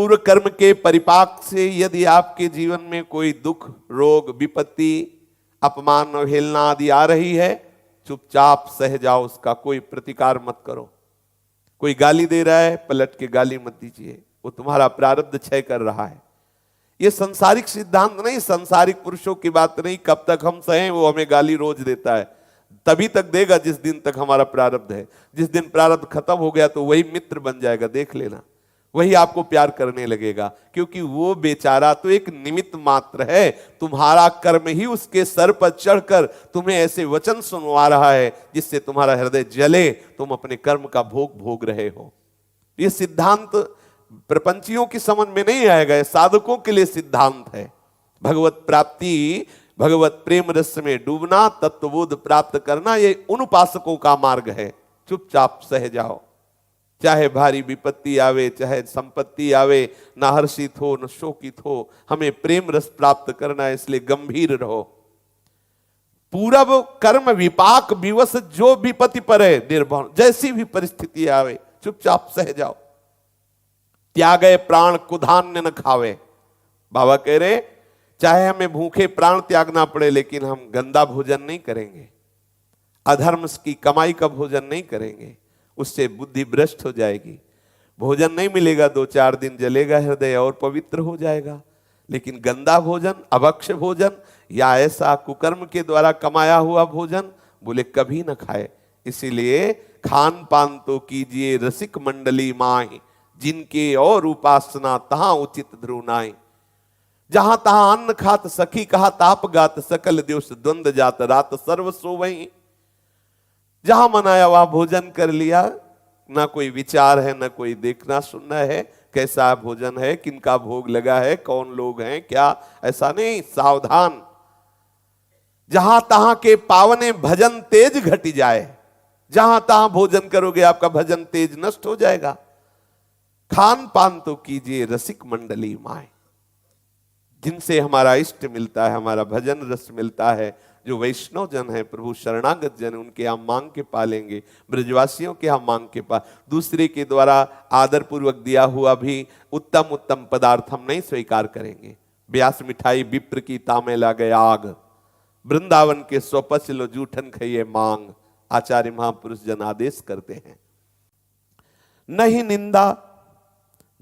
पूर्व कर्म के परिपाक से यदि आपके जीवन में कोई दुख, रोग, विपत्ति, अपमान, अवहेलना आदि आ रही है, चुपचाप सह जाओ, उसका कोई प्रतिकार मत करो। कोई गाली दे रहा है, पलट के गाली मत दीजिए, वो तुम्हारा प्रारब्ध क्षय कर रहा है। ये संसारिक सिद्धांत नहीं, संसारिक पुरुषों की बात नहीं। कब तक हम सहें, वो हमें गाली रोज देता है, तभी तक देगा जिस दिन तक हमारा प्रारब्ध है। जिस दिन प्रारब्ध खत्म हो गया तो वही मित्र बन जाएगा, देख लेना, वही आपको प्यार करने लगेगा, क्योंकि वो बेचारा तो एक निमित्त मात्र है। तुम्हारा कर्म ही उसके सर पर चढ़कर तुम्हें ऐसे वचन सुनवा रहा है जिससे तुम्हारा हृदय जले, तुम अपने कर्म का भोग भोग रहे हो। ये सिद्धांत प्रपंचियों की समझ में नहीं आएगा, ये साधकों के लिए सिद्धांत है। भगवत प्राप्ति, भगवत प्रेम रस में डूबना, तत्वबोध प्राप्त करना, ये उन उपासकों का मार्ग है। चुपचाप सह जाओ, चाहे भारी विपत्ति आवे, चाहे संपत्ति आवे, ना हर्षित हो न शोकित हो, हमें प्रेम रस प्राप्त करना है, इसलिए गंभीर रहो। पूरब कर्म विपाक विवश जो विपत्ति पर है निर्भय, जैसी भी परिस्थिति आवे चुपचाप सह जाओ। त्यागे प्राण कुधान्य न खावे, बाबा कह रहे चाहे हमें भूखे प्राण त्यागना पड़े, लेकिन हम गंदा भोजन नहीं करेंगे, अधर्म की कमाई का भोजन नहीं करेंगे, उससे बुद्धि भ्रष्ट हो जाएगी। भोजन नहीं मिलेगा, 2-4 दिन जलेगा हृदय और पवित्र हो जाएगा, लेकिन गंदा भोजन, अभक्ष्य भोजन या ऐसा कुकर्म के द्वारा कमाया हुआ भोजन बोले कभी न खाए। इसीलिए खान पान तो कीजिए रसिक मंडली माही, जिनके और उपासना तहां उचित ध्रुव नाई। जहां तहां अन्न खात सखी कहा ताप गात, सकल दिवस द्वंद जात रात सर्व सोवई। जहां मनाया वहां भोजन कर लिया, ना कोई विचार है, ना कोई देखना सुनना है कैसा भोजन है, किनका भोग लगा है, कौन लोग हैं क्या, ऐसा नहीं। सावधान, जहां तहां के पावने भजन तेज घट जाए, जहां तहां भोजन करोगे आपका भजन तेज नष्ट हो जाएगा। खान पान तो कीजिए रसिक मंडली माए, जिनसे हमारा इष्ट मिलता है, हमारा भजन रस मिलता है। जो वैष्णव जन है, प्रभु शरणागत जन, उनके हम मांग के पालेंगे, ब्रजवासियों के हम मांग के पा, दूसरे के द्वारा आदर पूर्वक दिया हुआ भी उत्तम उत्तम पदार्थ हम नहीं स्वीकार करेंगे। ब्यास मिठाई विप्र की तामे लागे आग, वृंदावन के स्वपच लो जूठन खइए मांग, आचार्य महापुरुष जन आदेश करते हैं। नहीं निंदा,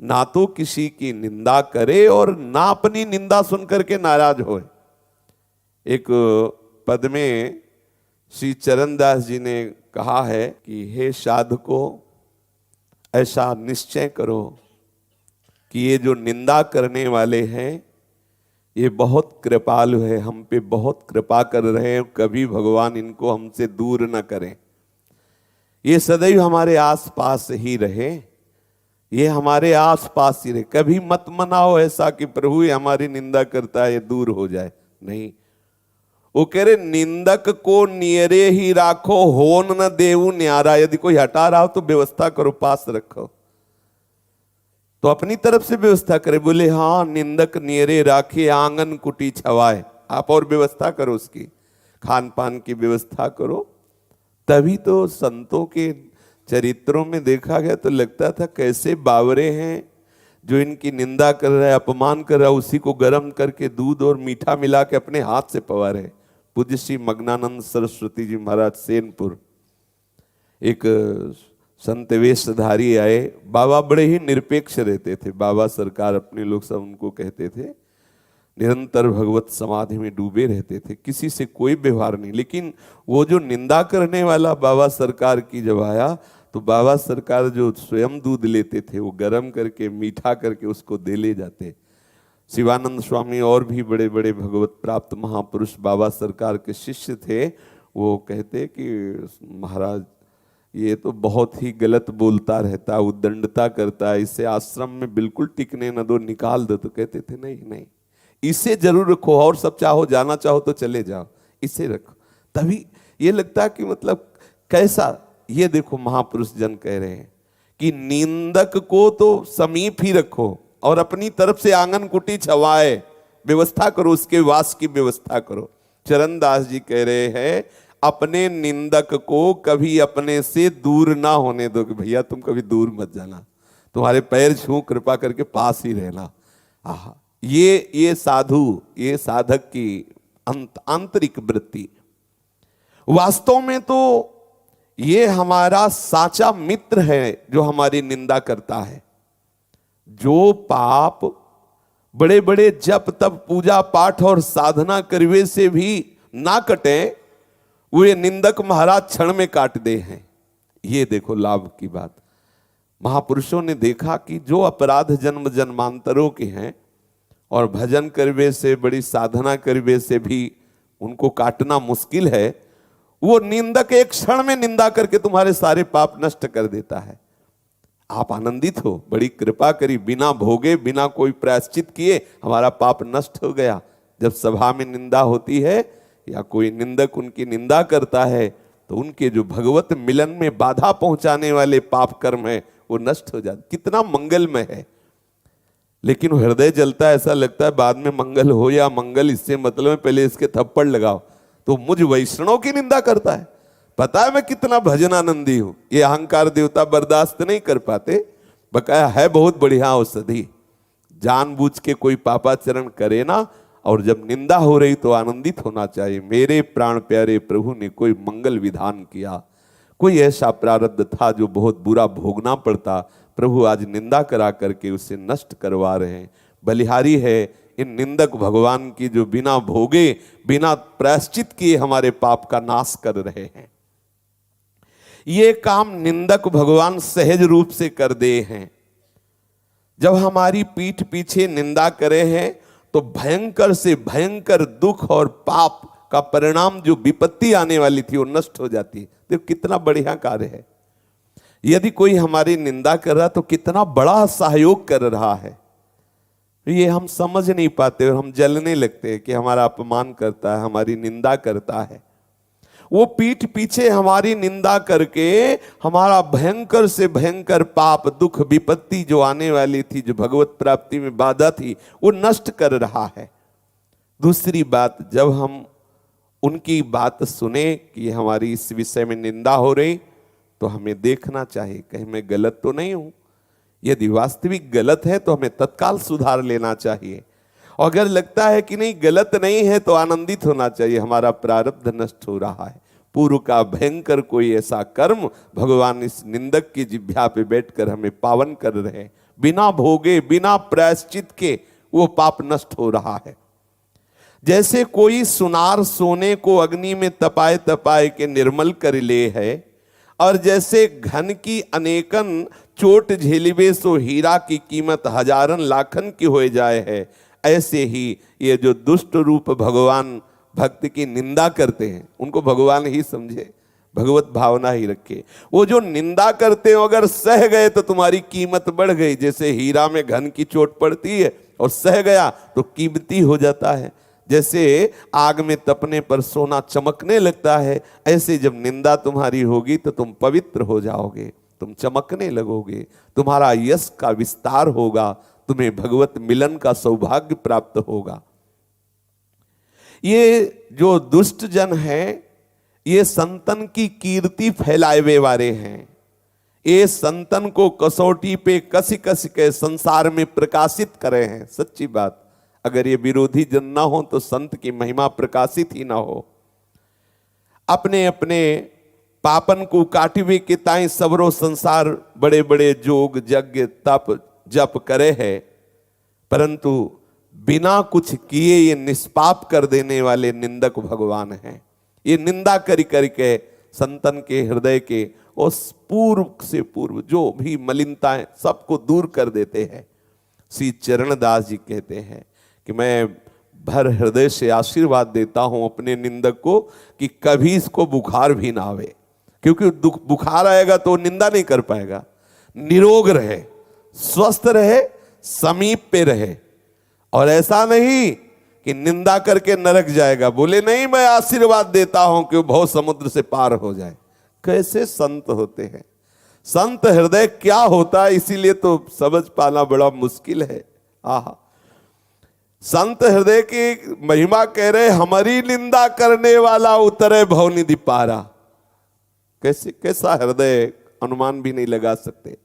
ना तो किसी की निंदा करे और ना अपनी निंदा सुनकर के नाराज होए। एक पद में श्री चरणदास जी ने कहा है कि हे साधको, ऐसा निश्चय करो कि ये जो निंदा करने वाले हैं ये बहुत कृपालु है, हम पे बहुत कृपा कर रहे हैं, कभी भगवान इनको हमसे दूर न करें। ये सदैव हमारे आसपास ही रहे, ये हमारे आसपास ही रहे। कभी मत मनाओ ऐसा कि प्रभु ये हमारी निंदा करता है, ये दूर हो जाए, नहीं। वो कह रहे निंदक को नियरे ही राखो, होन न देऊ न्यारा। यदि कोई हटा रहा हो तो व्यवस्था करो, पास रखो, तो अपनी तरफ से व्यवस्था करे। बोले हाँ, निंदक नियरे राखे आंगन कुटी छवाए, आप और व्यवस्था करो, उसकी खान पान की व्यवस्था करो। तभी तो संतों के चरित्रों में देखा गया तो लगता था कैसे बावरे हैं, जो इनकी निंदा कर रहा है, अपमान कर रहा है, उसी को गर्म करके दूध और मीठा मिला के अपने हाथ से पवा रहे। पूज्य श्री मग्नानंद सरस्वती जी महाराज सेनपुर, एक संत वेशधारी आए। बाबा बड़े ही निरपेक्ष रहते थे, बाबा सरकार अपने लोग सब उनको कहते थे, निरंतर भगवत समाधि में डूबे रहते थे, किसी से कोई व्यवहार नहीं। लेकिन वो जो निंदा करने वाला बाबा सरकार की जब आया तो बाबा सरकार जो स्वयं दूध लेते थे वो गर्म करके मीठा करके उसको दे ले जाते। शिवानंद स्वामी और भी बड़े बड़े भगवत प्राप्त महापुरुष बाबा सरकार के शिष्य थे, वो कहते कि महाराज ये तो बहुत ही गलत बोलता रहता है, उद्दंडता करता है, इसे आश्रम में बिल्कुल टिकने न दो, निकाल दो। तो कहते थे नहीं नहीं, इसे जरूर रखो, और सब चाहो, जाना चाहो तो चले जाओ, इसे रखो। तभी ये लगता कि मतलब कैसा, ये देखो महापुरुष जन कह रहे हैं कि निंदक को तो समीप ही रखो और अपनी तरफ से आंगन कुटी छवाए, व्यवस्था करो, उसके वास की व्यवस्था करो। चरणदास जी कह रहे हैं अपने निंदक को कभी अपने से दूर ना होने दो, कि भैया तुम कभी दूर मत जाना, तुम्हारे पैर छू, कृपा करके पास ही रहना। आहा, ये साधु, ये साधक की आंतरिक वृत्ति। वास्तव में तो ये हमारा साचा मित्र है जो हमारी निंदा करता है। जो पाप बड़े बड़े जप तप पूजा पाठ और साधना करवे से भी ना कटे, वो ये निंदक महाराज क्षण में काट दे हैं। ये देखो लाभ की बात। महापुरुषों ने देखा कि जो अपराध जन्म जन्मांतरों के हैं और भजन करवे से, बड़ी साधना करवे से भी उनको काटना मुश्किल है, वो निंदक एक क्षण में निंदा करके तुम्हारे सारे पाप नष्ट कर देता है। आप आनंदित हो, बड़ी कृपा करी, बिना भोगे बिना कोई प्रायश्चित किए हमारा पाप नष्ट हो गया। जब सभा में निंदा होती है या कोई निंदक उनकी निंदा करता है तो उनके जो भगवत मिलन में बाधा पहुंचाने वाले पाप कर्म है वो नष्ट हो जाते। कितना मंगलमय है। लेकिन हृदय जलता है, ऐसा लगता है बाद में मंगल हो या मंगल इससे मतलब है, पहले इसके थप्पड़ लगाओ। तो मुझ वैष्णव की निंदा करता है, पता है मैं कितना भजन आनंदी हूं। ये अहंकार देवता बर्दाश्त नहीं कर पाते। बकाया है बहुत बढ़िया औषधि। जानबूझ के कोई पापाचरण करे ना, और जब निंदा हो रही तो आनंदित होना चाहिए। मेरे प्राण प्यारे प्रभु ने कोई मंगल विधान किया, कोई ऐसा प्रारब्ध था जो बहुत बुरा भोगना पड़ता, प्रभु आज निंदा करा करके उसे नष्ट करवा रहे हैं। बलिहारी है इन निंदक भगवान की जो बिना भोगे बिना प्रायश्चित किए हमारे पाप का नाश कर रहे हैं। ये काम निंदक भगवान सहज रूप से कर दे हैं। जब हमारी पीठ पीछे निंदा करे हैं तो भयंकर से भयंकर दुख और पाप का परिणाम, जो विपत्ति आने वाली थी, वो नष्ट हो जाती है। देखो कितना बढ़िया कार्य है। यदि कोई हमारी निंदा कर रहा तो कितना बड़ा सहयोग कर रहा है, ये हम समझ नहीं पाते और हम जलने लगते हैं कि हमारा अपमान करता है, हमारी निंदा करता है। वो पीठ पीछे हमारी निंदा करके हमारा भयंकर से भयंकर पाप दुख विपत्ति जो आने वाली थी, जो भगवत प्राप्ति में बाधा थी, वो नष्ट कर रहा है। दूसरी बात, जब हम उनकी बात सुने कि हमारी इस विषय में निंदा हो रही, तो हमें देखना चाहिए कहीं मैं गलत तो नहीं हूं। यदि वास्तविक गलत है तो हमें तत्काल सुधार लेना चाहिए। और अगर लगता है कि नहीं गलत नहीं है तो आनंदित होना चाहिए, हमारा प्रारब्ध नष्ट हो रहा है। पूर्व का भयंकर कोई ऐसा कर्म भगवान इस निंदक की जिह्वा पे बैठकर हमें पावन कर रहे हैं। बिना भोगे बिना प्रायश्चित के वो पाप नष्ट हो रहा है। जैसे कोई सुनार सोने को अग्नि में तपाए तपाए के निर्मल कर ले है, और जैसे घन की अनेकन चोट झेलिवे सो हीरा की कीमत हजारन लाखन की हो जाए है, ऐसे ही ये जो दुष्ट रूप भगवान भक्त की निंदा करते हैं उनको भगवान ही समझे, भगवत भावना ही रखे। वो जो निंदा करते हो अगर सह गए तो तुम्हारी कीमत बढ़ गई। जैसे हीरा में घन की चोट पड़ती है और सह गया तो कीमती हो जाता है। जैसे आग में तपने पर सोना चमकने लगता है, ऐसे जब निंदा तुम्हारी होगी तो तुम पवित्र हो जाओगे, तुम चमकने लगोगे, तुम्हारा यश का विस्तार होगा, तुम्हें भगवत मिलन का सौभाग्य प्राप्त होगा। ये जो दुष्ट जन है ये संतन की कीर्ति फैलावे वाले हैं। ये संतन को कसौटी पे कस कस के संसार में प्रकाशित करे हैं। सच्ची बात, अगर ये विरोधी जन ना हो तो संत की महिमा प्रकाशित ही ना हो। अपने अपने पापन को काटिवे के ताई सबरो संसार बड़े बड़े जोग यज्ञ तप जप करे है, परंतु बिना कुछ किए ये निष्पाप कर देने वाले निंदक भगवान हैं। ये निंदा करी करके संतन के हृदय के उस पूर्व से पूर्व जो भी मलिनताएं सबको दूर कर देते हैं। श्री चरणदास जी कहते हैं कि मैं भर हृदय से आशीर्वाद देता हूं अपने निंदक को कि कभी इसको बुखार भी ना आवे, क्योंकि बुखार आएगा तो निंदा नहीं कर पाएगा। निरोग रहे, स्वस्थ रहे, समीप पे रहे, और ऐसा नहीं कि निंदा करके नरक जाएगा। बोले नहीं मैं आशीर्वाद देता हूं कि भव समुद्र से पार हो जाए। कैसे संत होते हैं, संत हृदय क्या होता है, इसीलिए तो समझ पाना बड़ा मुश्किल है। आहा, संत हृदय की महिमा कह रहे हमारी निंदा करने वाला उतरे भवनिधि पारा। कैसे कैसा हृदय, अनुमान भी नहीं लगा सकते।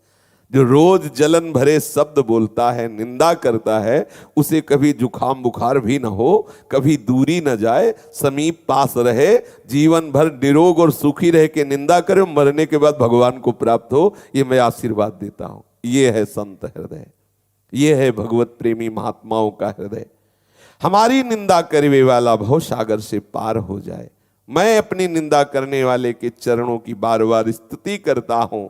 जो रोज जलन भरे शब्द बोलता है, निंदा करता है, उसे कभी जुखाम बुखार भी न हो, कभी दूरी न जाए, समीप पास रहे, जीवन भर निरोग और सुखी रह के निंदा करे, मरने के बाद भगवान को प्राप्त हो, ये मैं आशीर्वाद देता हूं। ये है संत हृदय, ये है भगवत प्रेमी महात्माओं का हृदय। हमारी निंदा करने वाला भव सागर से पार हो जाए। मैं अपनी निंदा करने वाले के चरणों की बार बार स्तुति करता हूं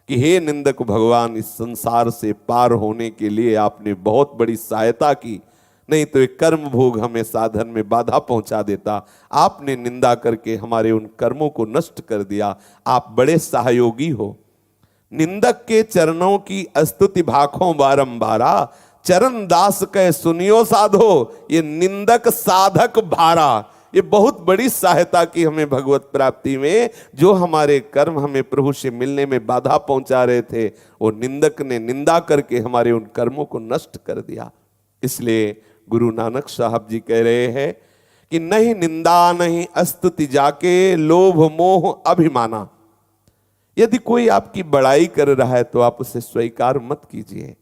कि हे निंदक भगवान, इस संसार से पार होने के लिए आपने बहुत बड़ी सहायता की, नहीं तो एक कर्म भोग हमें साधन में बाधा पहुंचा देता। आपने निंदा करके हमारे उन कर्मों को नष्ट कर दिया। आप बड़े सहयोगी हो। निंदक के चरणों की स्तुति भाखों बारंबारा, चरण दास कह सुनियो साधो, ये निंदक साधक भारा। ये बहुत बड़ी सहायता की हमें भगवत प्राप्ति में। जो हमारे कर्म हमें प्रभु से मिलने में बाधा पहुंचा रहे थे, वो निंदक ने निंदा करके हमारे उन कर्मों को नष्ट कर दिया। इसलिए गुरु नानक साहब जी कह रहे हैं कि नहीं निंदा नहीं स्तुति जाके, लोभ मोह अभिमाना। यदि कोई आपकी बड़ाई कर रहा है तो आप उसे स्वीकार मत कीजिए।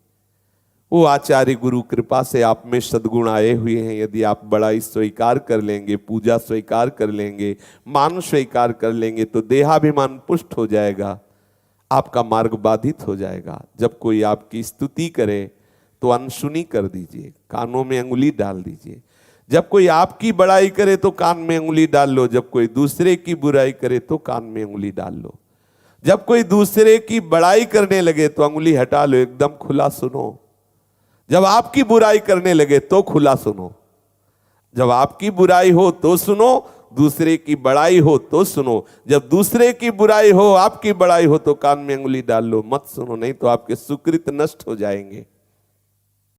वो आचार्य गुरु कृपा से आप में सद्गुण आए हुए हैं। यदि आप बड़ाई स्वीकार कर लेंगे, पूजा स्वीकार कर लेंगे, मान स्वीकार कर लेंगे, तो देहाभिमान पुष्ट हो जाएगा, आपका मार्ग बाधित हो जाएगा। जब कोई आपकी स्तुति करे तो अनसुनी कर दीजिए, कानों में अंगुली डाल दीजिए। जब कोई आपकी बड़ाई करे तो कान में अंगुली डाल लो, जब कोई दूसरे की बुराई करे तो कान में अंगुली डाल लो। जब कोई दूसरे की बड़ाई करने लगे तो अंगुली हटा लो, एकदम खुला सुनो। जब आपकी बुराई करने लगे तो खुला सुनो। जब आपकी बुराई हो तो सुनो, दूसरे की बड़ाई हो तो सुनो। जब दूसरे की बुराई हो, आपकी बड़ाई हो, तो कान में अंगुली डाल लो, मत सुनो, नहीं तो आपके सुकृत नष्ट हो जाएंगे।